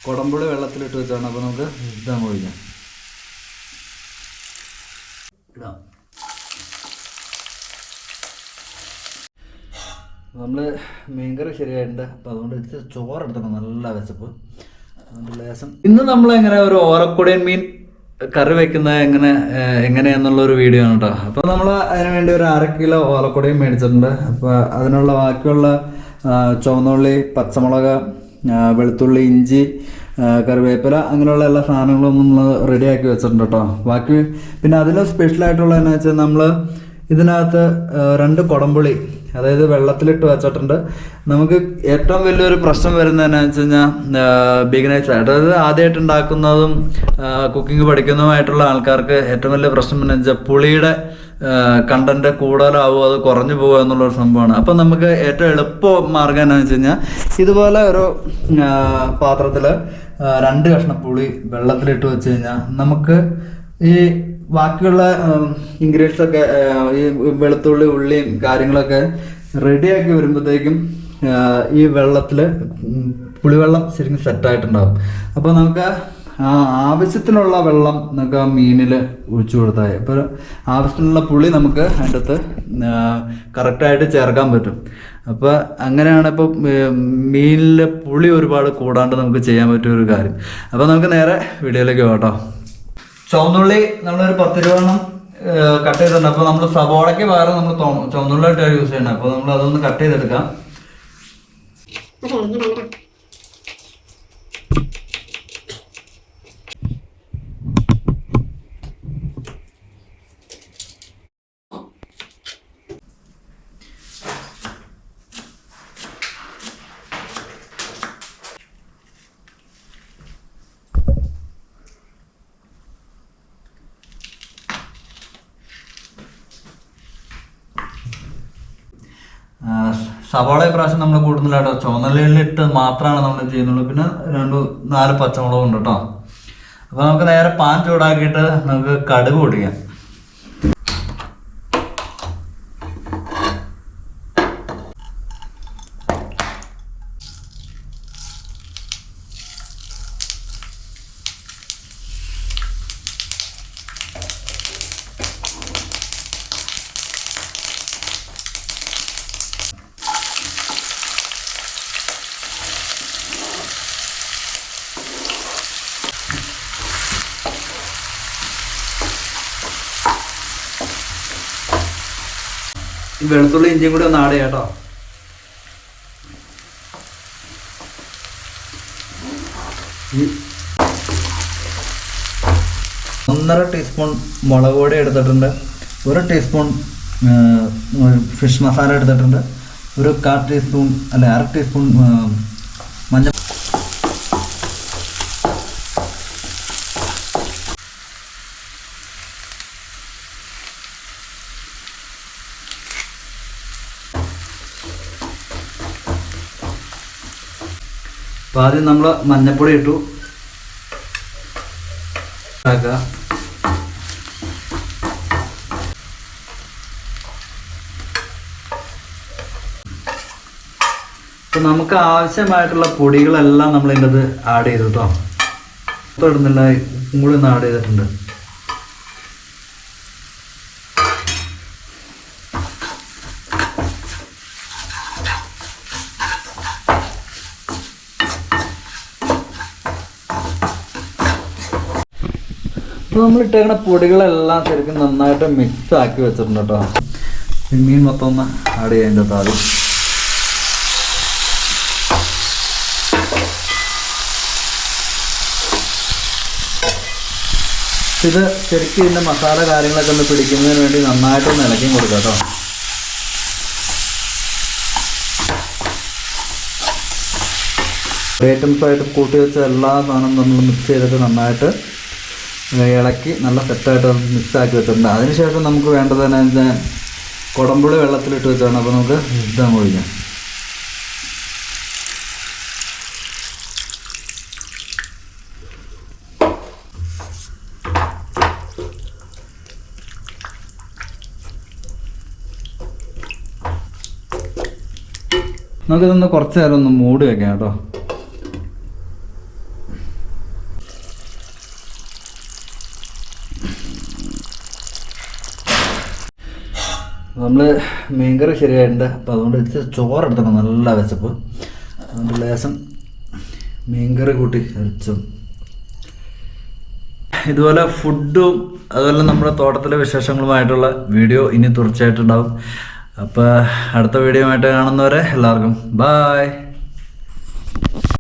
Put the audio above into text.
കുടമ്പുളി വെള്ളത്തിലിട്ട് വെച്ചാണ്. അപ്പോൾ നമുക്ക് ഇതാൻ ഒഴിക്കാം. ഇടാം. നമ്മൾ മീൻകറി ശരിയായിട്ടുണ്ട്. അപ്പോൾ അതുകൊണ്ട് ഇത് ചോറെടുക്കണം. നല്ല വിശപ്പ്. അതുകൊണ്ട് ലേശം ഇന്ന് നമ്മളെങ്ങനെ ഒരു ഓലക്കൊടിയൻ മീൻ കറി വെക്കുന്നത് എങ്ങനെയാണെന്നുള്ളൊരു വീഡിയോ ആണ് കേട്ടോ. അപ്പോൾ നമ്മൾ അതിന് വേണ്ടി ഒരു 1/2 കിലോ ഓലക്കൊടിയും മേടിച്ചിട്ടുണ്ട്. അപ്പോൾ അതിനുള്ള ബാക്കിയുള്ള ചുവന്നുള്ളി, പച്ചമുളക്, വെളുത്തുള്ളി, ഇഞ്ചി, കറിവേപ്പില അങ്ങനെയുള്ള എല്ലാ സാധനങ്ങളും നമ്മൾ റെഡിയാക്കി വെച്ചിട്ടുണ്ട് കേട്ടോ. ബാക്കി പിന്നെ അതിൽ സ്പെഷ്യലായിട്ടുള്ള എന്നാ വെച്ചാൽ നമ്മൾ ഇതിനകത്ത് 2 കുടംപുളി അതായത് വെള്ളത്തിലിട്ട് വെച്ചിട്ടുണ്ട്. നമുക്ക് ഏറ്റവും വലിയൊരു പ്രശ്നം വരുന്നത് എന്നാന്ന് വെച്ച് കഴിഞ്ഞാൽ ബിഗിനേഴ്സ് അതായത് ആദ്യമായിട്ട് ഉണ്ടാക്കുന്നതും കുക്കിംഗ് പഠിക്കുന്നതുമായിട്ടുള്ള ആൾക്കാർക്ക് ഏറ്റവും വലിയ പ്രശ്നം എന്ന് വെച്ചാൽ പുളിയുടെ കണ്ടന്റ് കൂടുതലാവുമോ അത് കുറഞ്ഞു പോകുക എന്നുള്ളൊരു സംഭവമാണ്. അപ്പം നമുക്ക് ഏറ്റവും എളുപ്പ മാർഗം എന്താണെന്ന് വെച്ച് കഴിഞ്ഞാൽ ഇതുപോലെ ഒരു പാത്രത്തിൽ 2 കഷ്ണം പുളി വെള്ളത്തിലിട്ട് വെച്ച് കഴിഞ്ഞാൽ നമുക്ക് ഈ ബാക്കിയുള്ള ഇൻഗ്രീഡിയൻസ് ഒക്കെ ഈ വെളുത്തുള്ളി, ഉള്ളിയും കാര്യങ്ങളൊക്കെ റെഡിയാക്കി വരുമ്പോഴത്തേക്കും ഈ വെള്ളത്തിൽ പുളിവെള്ളം ശരിക്കും സെറ്റായിട്ടുണ്ടാകും. അപ്പോൾ നമുക്ക് ആവശ്യത്തിനുള്ള വെള്ളം നമുക്ക് ആ മീനിൽ ഒഴിച്ചു കൊടുത്താൽ ഇപ്പോൾ ആവശ്യത്തിനുള്ള പുളി നമുക്ക് അതിൻ്റെ അകത്ത് കറക്റ്റായിട്ട് ചേർക്കാൻ പറ്റും. അപ്പോൾ അങ്ങനെയാണ് ഇപ്പോൾ മീനിൽ പുളി ഒരുപാട് കൂടാണ്ട് നമുക്ക് ചെയ്യാൻ പറ്റിയൊരു കാര്യം. അപ്പോൾ നമുക്ക് നേരെ വീഡിയോയിലേക്ക് പോകാം. ചുവന്നുള്ളി നമ്മളൊരു 10 രൂപ കട്ട് ചെയ്തിട്ടുണ്ട്. അപ്പോൾ നമ്മൾ സവോളയ്ക്ക് പകരം നമ്മൾ ചുവന്നുള്ളിയായിട്ട് യൂസ് ചെയ്യണം. അപ്പോൾ നമ്മൾ അതൊന്ന് കട്ട് ചെയ്തെടുക്കാം. സവാള പ്രാവശ്യം നമ്മൾ കൂടുന്നില്ല കേട്ടോ. ചുവന്നുള്ളിലിട്ട് മാത്രമാണ് നമ്മൾ ചെയ്യുന്നുള്ളൂ. പിന്നെ 4 പച്ചമുളകും ഉണ്ട് കേട്ടോ. അപ്പോൾ നമുക്ക് നേരെ പാൻ ചൂടാക്കിയിട്ട് നമുക്ക് കടുക് പൊടിക്കാം. വെളുത്തുള്ളി, ഇഞ്ചിയും കൂടി ഒന്ന് ആഡ് ചെയ്യാം കേട്ടോ. ഒന്നര ടീസ്പൂൺ മുളക് പൊടി എടുത്തിട്ടുണ്ട്. 1 ടീസ്പൂൺ ഫിഷ് മസാല എടുത്തിട്ടുണ്ട്. 1/4 ടീസ്പൂൺ അല്ല 1/2 ടീസ്പൂൺ മഞ്ഞൾ. അപ്പോൾ ആദ്യം നമ്മൾ മഞ്ഞൾപ്പൊടി ഇട്ടു. അപ്പോൾ നമുക്ക് ആവശ്യമായിട്ടുള്ള പൊടികളെല്ലാം നമ്മൾ ഇതിൻ്റെ ആഡ് ചെയ്തു കേട്ടോ. ഇടുന്നില്ല, ഉപ്പും കൂടി ഒന്ന് ആഡ് ചെയ്തിട്ടുണ്ട്. അപ്പോൾ നമ്മൾ ഇട്ടേക്കുന്ന പൊടികളെല്ലാം ശരിക്കും നന്നായിട്ട് മിക്സ് ആക്കി വെച്ചിട്ടുണ്ട് കേട്ടോ. മീൻ മൊത്തം ഒന്ന് ആഡ് ചെയ്യേണ്ട ആദ്യം. ഇത് ശരിക്കും ഇതിൻ്റെ മസാല കാര്യങ്ങളൊക്കെ ഒന്ന് പിടിക്കുന്നതിന് വേണ്ടി നന്നായിട്ടൊന്ന് ഇളക്കിയും കൊടുക്കാം കേട്ടോ. ഐറ്റംസായിട്ട് കൂട്ടി വെച്ച എല്ലാ സാധനവും നമ്മൾ മിക്സ് ചെയ്തിട്ട് നന്നായിട്ട് ഇളക്കി നല്ല സെറ്റായിട്ട് മിക്സാക്കി വെച്ചിട്ടുണ്ട്. അതിനുശേഷം നമുക്ക് വേണ്ടത് എന്താണെന്ന് വെച്ചാൽ കുടംപുളി വെള്ളത്തിലിട്ട് വെച്ചാണ്. അപ്പോൾ നമുക്ക് ഇതാൻ ഒഴിക്കാം. നമുക്കിതൊന്ന് കുറച്ച് നേരം ഒന്ന് മൂടി വെക്കാം കേട്ടോ. നമ്മൾ മീൻകറി ശരിയായിട്ടുണ്ട്. അപ്പോൾ അതുകൊണ്ട് ഇത്തിരി ചോറെടുത്തണം, നല്ല വിശപ്പ്. അതുകൊണ്ട് ലേശം മീൻകറി കൂട്ടി കഴിച്ചു. ഇതുപോലെ ഫുഡും അതുപോലെ നമ്മുടെ തോട്ടത്തിലെ വിശേഷങ്ങളുമായിട്ടുള്ള വീഡിയോ ഇനി തീർച്ചയായിട്ടുണ്ടാവും. അപ്പോൾ അടുത്ത വീഡിയോ ആയിട്ട് കാണുന്നവരെ എല്ലാവർക്കും ബായ്.